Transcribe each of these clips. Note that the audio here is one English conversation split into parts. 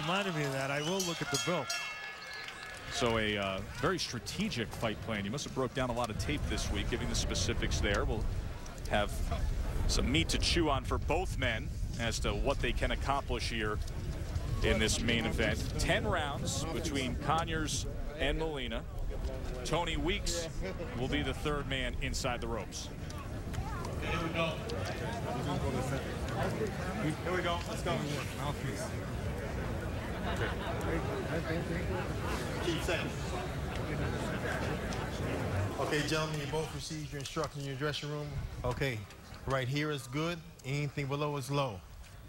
reminded me of that. I will look at the film. So a very strategic fight plan. You must have broke down a lot of tape this week, giving the specifics there. We'll have some meat to chew on for both men as to what they can accomplish here in this main event. 10 rounds between Conyers and Molina. Tony Weeks will be the third man inside the ropes. Here we go. Here we go. Let's go. Keep saying. Okay, gentlemen, you both received your instructions in your dressing room. Okay, right here is good. Anything below is low.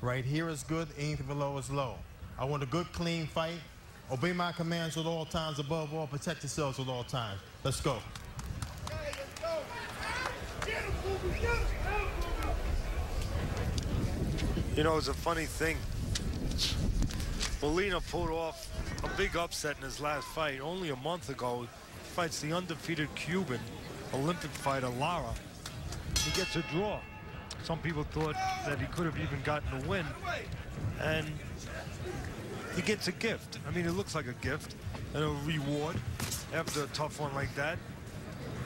Right here is good. Anything below is low. I want a good, clean fight. Obey my commands at all times. Above all, protect yourselves at all times. Let's go. You know, it's a funny thing. Molina pulled off a big upset in his last fight. Only a month ago, he fights the undefeated Cuban Olympic fighter Lara. He gets a draw. Some people thought that he could have even gotten a win. And he gets a gift. I mean, it looks like a gift and a reward after a tough one like that.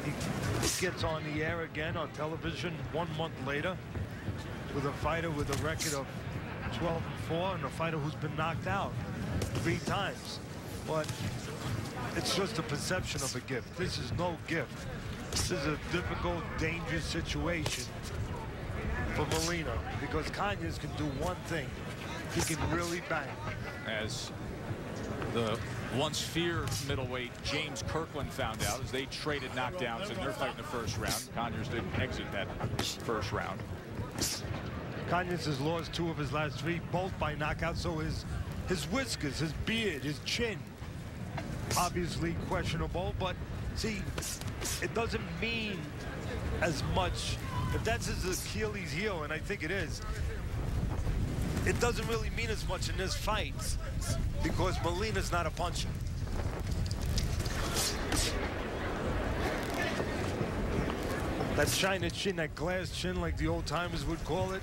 He gets on the air again on television 1 month later with a fighter with a record of 12-4 and a fighter who's been knocked out 3 times. But it's just a perception of a gift. This is no gift. This is a difficult, dangerous situation for Molina because Conyers can do one thing. He can really bang. As the once feared middleweight James Kirkland found out, as they traded knockdowns in their fight in the first round. Conyers didn't exit that first round. Conyers has lost 2 of his last 3, both by knockout. So his whiskers, his beard, his chin, obviously questionable. But see, it doesn't mean as much. If that's his Achilles heel, and I think it is, it doesn't really mean as much in this fight because Molina's not a puncher. That China chin, that glass chin, like the old timers would call it,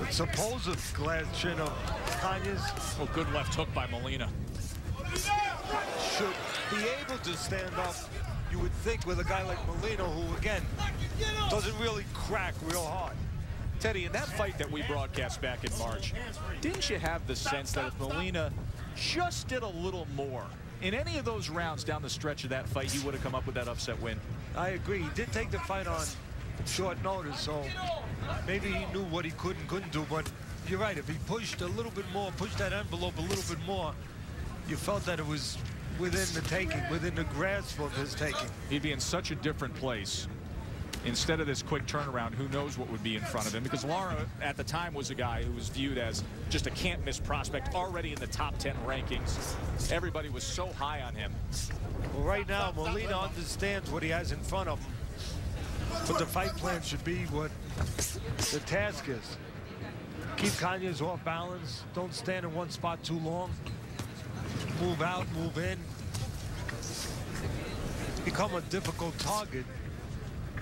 the supposed glass chin of Conyers. Oh, good left hook by Molina. Should be able to stand up, you would think, with a guy like Molina, who, again, doesn't really crack real hard. Teddy, in that fight that we broadcast back in March, didn't you have the sense that if Molina just did a little more in any of those rounds down the stretch of that fight, he would have come up with that upset win? I agree. He did take the fight on short notice, so maybe he knew what he could and couldn't do. But you're right. If he pushed a little bit more, pushed that envelope a little bit more, you felt that it was within the taking, within the grasp of his taking. He'd be in such a different place. Instead of this quick turnaround, who knows what would be in front of him, because Lara at the time was a guy who was viewed as just a can't-miss prospect, already in the top 10 rankings. Everybody was so high on him. Well, right now, Molina understands what he has in front of him. But the fight plan should be what the task is. Keep Conyers off balance. Don't stand in one spot too long. Move out, move in. Become a difficult target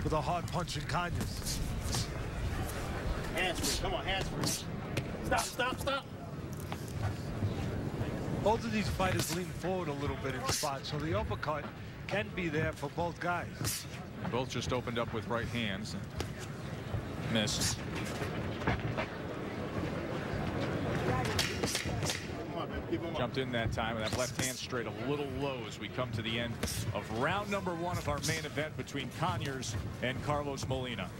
with a hard punching Conyers. Hands free. Come on, hands free. Stop, stop, stop. Both of these fighters lean forward a little bit in spots, so the uppercut can be there for both guys. They both just opened up with right hands and missed. Jumped in that time, and that left hand straight a little low as we come to the end of round number 1 of our main event between Conyers and Carlos Molina.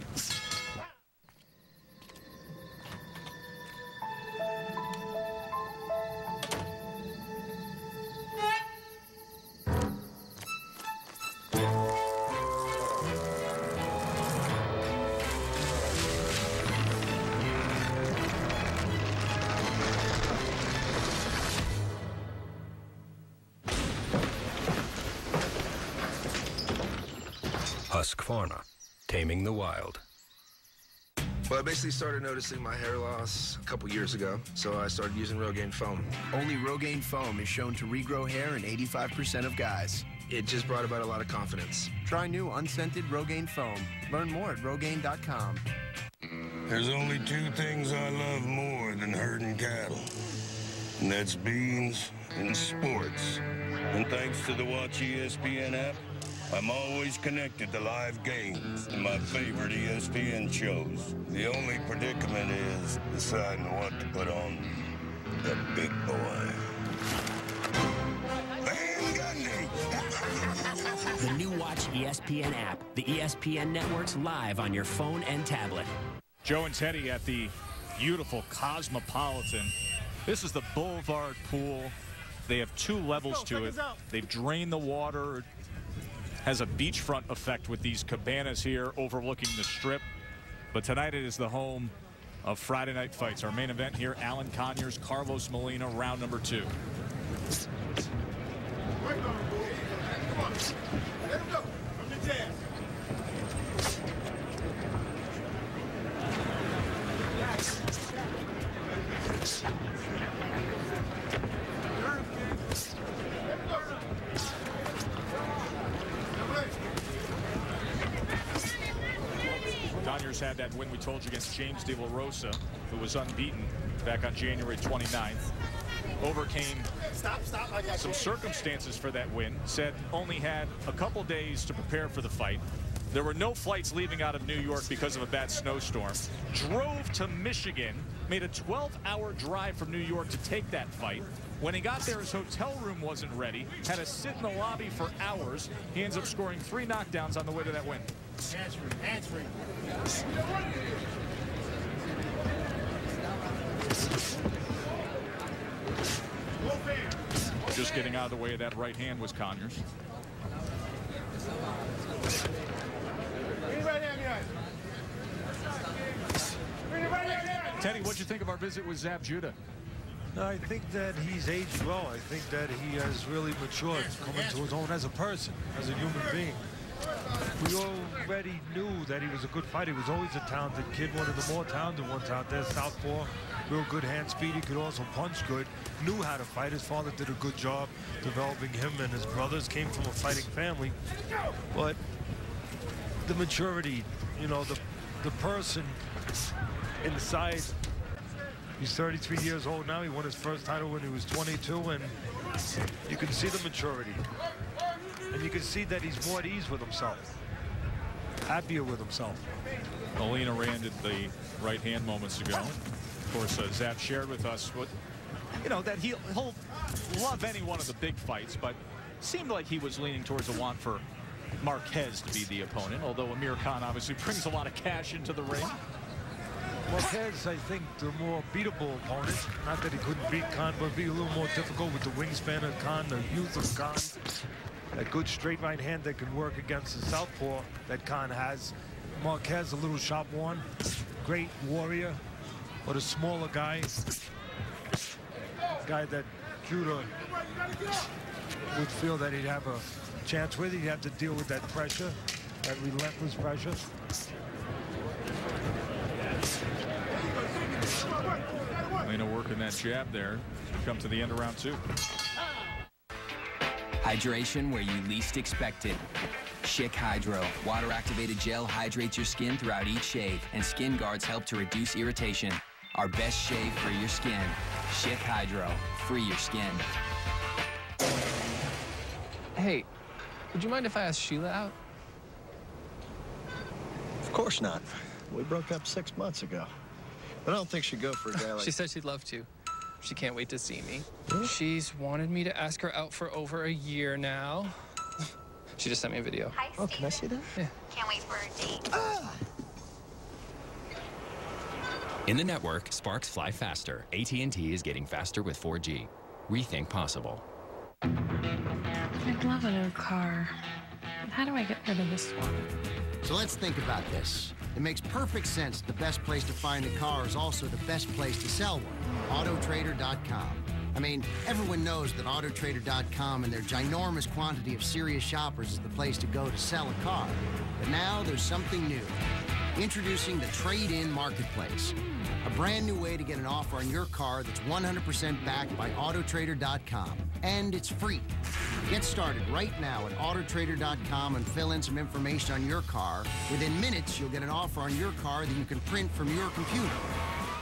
Husqvarna, taming the wild. Well, I basically started noticing my hair loss a couple years ago, so I started using Rogaine foam. Only Rogaine foam is shown to regrow hair in 85% of guys. It just brought about a lot of confidence. Try new unscented Rogaine foam. Learn more at Rogaine.com. There's only 2 things I love more than herding cattle. and that's beans and sports. And thanks to the Watch ESPN app, I'm always connected to live games and my favorite ESPN shows. The only predicament is deciding what to put on the big boy. Van Gundy! The new Watch ESPN app. The ESPN network's live on your phone and tablet. Joe and Teddy at the beautiful Cosmopolitan. This is the Boulevard pool. They have 2 levels to it. They've drained the water. Has a beachfront effect with these cabanas here overlooking the strip. But tonight it is the home of Friday night fights. Our main event here, Alan Conyers, Carlos Molina, round number 2. Conyers had that win we told you against James De La Rosa, who was unbeaten back on January 29th. Overcame some circumstances for that win. Said only had a couple days to prepare for the fight. There were no flights leaving out of New York because of a bad snowstorm. Drove to Michigan, made a 12-hour drive from New York to take that fight. When he got there, his hotel room wasn't ready. Had to sit in the lobby for hours. He ends up scoring 3 knockdowns on the way to that win. Hands free. Just getting out of the way of that right hand was Conyers. Teddy, what'd you think of our visit with Zab Judah? I think that he's aged well. I think that he has really matured, come into his own as a person, as a human being. We already knew that he was a good fighter. He was always a talented kid, one of the more talented ones out there. Southpaw, real good hand speed. He could also punch good, knew how to fight. His father did a good job developing him, and his brothers came from a fighting family. But the maturity, you know, the person inside. He's 33 years old now. He won his first title when he was 22, and you can see the maturity. And you can see that he's more at ease with himself, happier with himself. Molina landed the right hand moments ago. Of course, Zab shared with us what, you know, that he'll love any one of the big fights, but seemed like he was leaning towards a want for Marquez to be the opponent, although Amir Khan obviously brings a lot of cash into the ring. Marquez, I think, the more beatable opponent. Not that he couldn't beat Khan, but be a little more difficult with the wingspan of Khan, the youth of Khan. That good straight right hand that can work against the southpaw that Khan has. Marquez, a little shot one, great warrior, but a smaller guy. Guy that Judah would feel that he'd have a chance with. He'd have to deal with that pressure, that relentless pressure. Molina working that jab there. Come to the end of round 2. Hydration where you least expect it. Schick Hydro. Water-activated gel hydrates your skin throughout each shave, and Skin Guards help to reduce irritation. Our best shave for your skin. Schick Hydro. Free your skin. Hey, would you mind if I asked Sheila out? Of course not. We broke up 6 months ago. But I don't think she'd go for a guy like... She said she'd love to. She can't wait to see me. Really? She's wanted me to ask her out for over a year now. She just sent me a video. Hi, oh, can I see that? Yeah. Can't wait for a date. In the network, sparks fly faster. AT&T is getting faster with 4G. Rethink possible. I'd love a new car. But how do I get rid of this one? So let's think about this. It makes perfect sense the best place to find a car is also the best place to sell one. Autotrader.com. I mean, everyone knows that Autotrader.com and their ginormous quantity of serious shoppers is the place to go to sell a car. But now there's something new. Introducing the Trade-In Marketplace. A brand new way to get an offer on your car that's 100% backed by Autotrader.com. And it's free. Get started right now at Autotrader.com and fill in some information on your car. Within minutes, you'll get an offer on your car that you can print from your computer.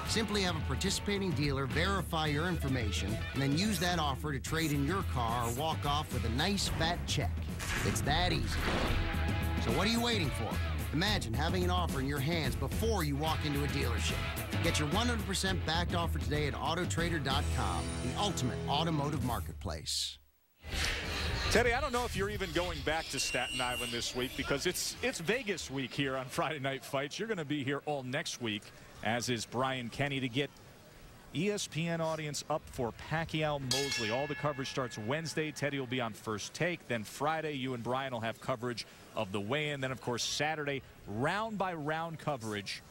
Simply have a participating dealer verify your information and then use that offer to trade in your car or walk off with a nice fat check. It's that easy. So what are you waiting for? Imagine having an offer in your hands before you walk into a dealership. Get your 100% backed offer today at autotrader.com, the ultimate automotive marketplace. Teddy, I don't know if you're even going back to Staten Island this week because it's Vegas week here on Friday Night Fights. You're going to be here all next week, as is Brian Kenny, to get ESPN audience up for Pacquiao Mosley. All the coverage starts Wednesday. Teddy will be on First Take. Then Friday, you and Brian will have coverage of the weigh-in. Then, of course, Saturday, round-by-round coverage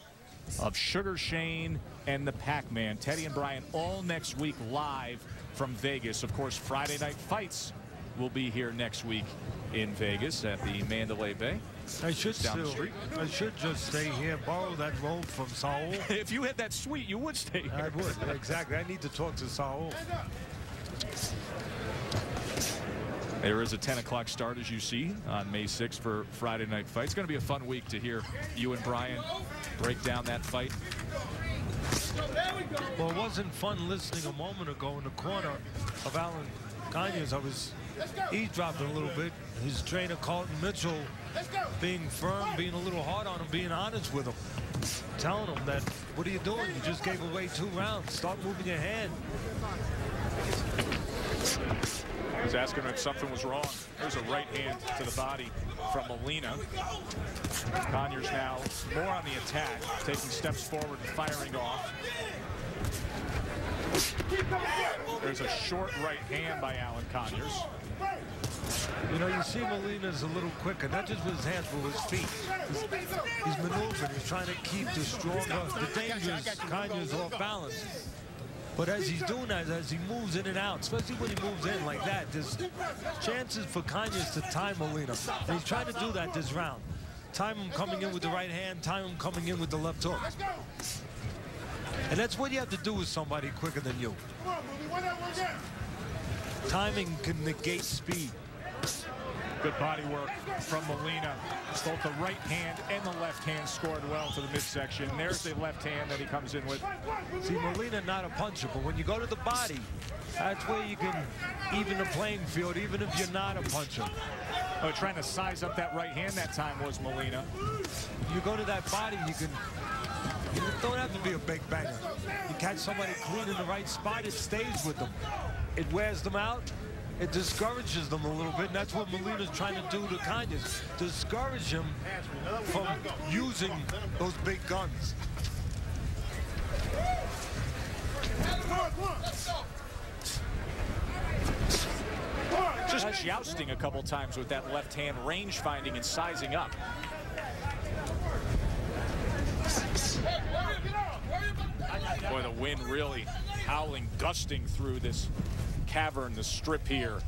of Sugar Shane and the Pac-Man. Teddy and Brian all next week live from Vegas. Of course, Friday Night Fights will be here next week in Vegas at the Mandalay Bay. I should just stay here, borrow that robe from Saul. If you had that suite, you would stay here. I would, exactly. I need to talk to Saul. There is a 10 o'clock start, as you see, on May 6th for Friday Night Fight. It's going to be a fun week to hear you and Brian break down that fight. Well, it wasn't fun listening a moment ago in the corner of Alan Conyers. I was eavesdropping a little bit. His trainer, Carlton Mitchell, being firm, being a little hard on him, being honest with him. Telling him that, what are you doing? You just gave away 2 rounds. Start moving your hand. I was asking him if something was wrong. There's a right hand to the body from Molina. Conyers now more on the attack, taking steps forward and firing off. There's a short right hand by Alan Conyers. You know, you see Molina's a little quicker, not just with his hands, but with his feet. He's maneuvering. He's trying to keep the stronger, the dangerous Conyers off balance. But as he's doing that, as he moves in and out, especially when he moves in like that, there's chances for Conyers to time Molina. And he's trying to do that this round. Time him coming in with the right hand, time him coming in with the left hook. And that's what you have to do with somebody quicker than you. Timing can negate speed. Good body work from Molina. Both the right hand and the left hand scored well to the midsection. There's the left hand that he comes in with. See, Molina not a puncher, but when you go to the body, that's where you can even the playing field, even if you're not a puncher. Oh, trying to size up that right hand that time was Molina. You go to that body, you don't have to be a big banger. You catch somebody clean in the right spot, it stays with them. It wears them out. It discourages them a little bit, and that's what Molina's trying to do to Conyers. Discourage him from using those big guns. Just jousting a couple times with that left hand, range finding and sizing up. Boy, the wind really howling, gusting through this cavern, the strip here.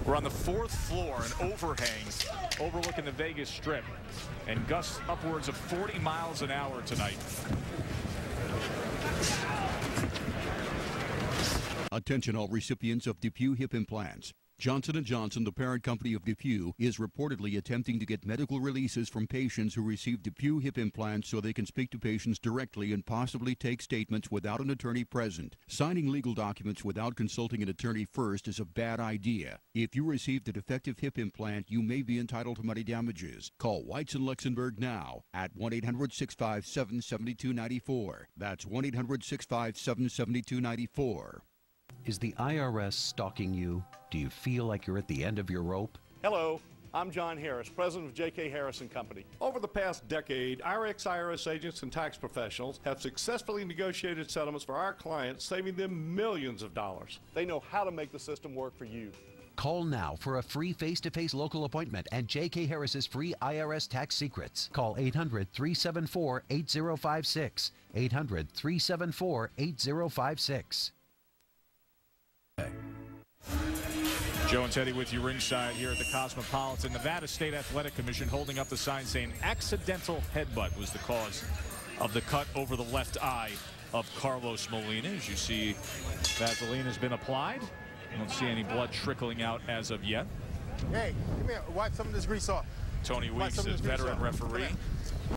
We're on the 4th floor, an overhang overlooking the Vegas Strip, and gusts upwards of 40 miles an hour tonight. Attention all recipients of DePuy hip implants. Johnson & Johnson, the parent company of DePuy, is reportedly attempting to get medical releases from patients who receive DePuy hip implants so they can speak to patients directly and possibly take statements without an attorney present. Signing legal documents without consulting an attorney first is a bad idea. If you received a defective hip implant, you may be entitled to money damages. Call Whites in Luxembourg now at 1-800-657-7294. That's 1-800-657-7294. Is the IRS stalking you? Do you feel like you're at the end of your rope? Hello, I'm John Harris, president of J.K. Harris & Company. Over the past decade, our ex-IRS agents and tax professionals have successfully negotiated settlements for our clients, saving them millions of dollars. They know how to make the system work for you. Call now for a free face-to-face local appointment and J.K. Harris's free IRS tax secrets. Call 800-374-8056. 800-374-8056. Joe and Teddy with you ringside here at the Cosmopolitan. Nevada State Athletic Commission holding up the sign saying accidental headbutt was the cause of the cut over the left eye of Carlos Molina. As you see, Vaseline has been applied. You don't see any blood trickling out as of yet. Hey, come here. Wipe some of this grease off. Tony Weeks, a veteran referee.